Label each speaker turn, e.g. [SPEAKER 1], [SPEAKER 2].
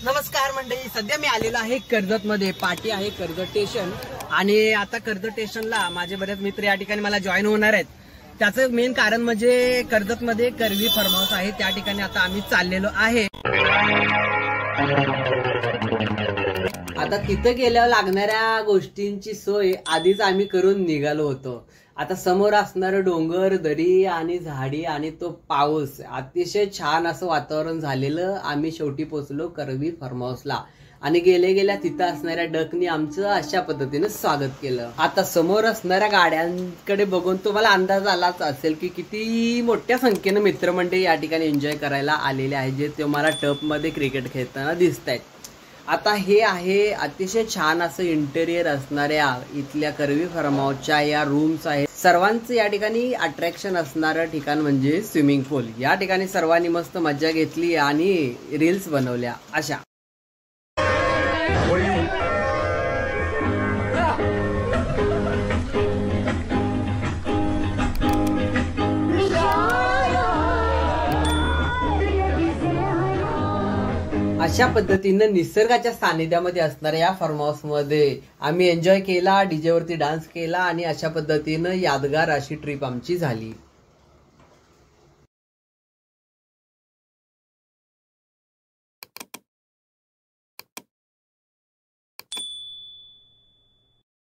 [SPEAKER 1] नमस्कार मंडळी, सध्या मी आलेलो आहे कर्जत मध्ये. पार्टी आहे कर्जत स्टेशन आणि आता कर्जत स्टेशनला माझे बरेच मित्र या ठिकाणी मला जॉईन होणार आहेत. त्याचं मेन कारण म्हणजे कर्जत मध्ये करवी फार्म हाऊस आहे, त्या ठिकाणी आता आम्ही चाललेलो आहे. आता तिथं गेल्यावर लागणाऱ्या गोष्टींची सोय आधीच आम्ही करून निघालो होतो. आता समोर असणारं डोंगर, दरी आणि झाडी आणि तो पाऊस, अतिशय छान असं वातावरण झालेलं. आम्ही शेवटी पोहोचलो करवी फार्म हाऊसला आणि गेल्या तिथं असणाऱ्या डकनी आमचं अशा पद्धतीने स्वागत केलं. आता समोर असणाऱ्या गाड्यांकडे बघून तुम्हाला अंदाज आलाच असेल की किती मोठ्या संख्येनं मित्रमंडळी या ठिकाणी एन्जॉय करायला आलेले आहेत, जे तुम्हाला टप मध्ये क्रिकेट खेळताना दिसत आहेत. आता हे आहे अतिशय छान असं इंटेरियर असणाऱ्या इथल्या करवी फार्म हाऊसच्या या रूम्स आहेत. सर्वांचं या ठिकाणी अट्रॅक्शन असणारं ठिकाण म्हणजे स्विमिंग पूल. या ठिकाणी सर्वांनी मस्त मजा घेतली आणि रील्स बनवल्या. अशा अशा पद्धतीनं निसर्गाच्या सानिध्यामध्ये असणाऱ्या या फार्म हाऊस मध्ये आम्ही एन्जॉय केला, डीजे वरती डान्स केला आणि अशा पद्धतीनं यादगार अशी ट्रिप आमची झाली.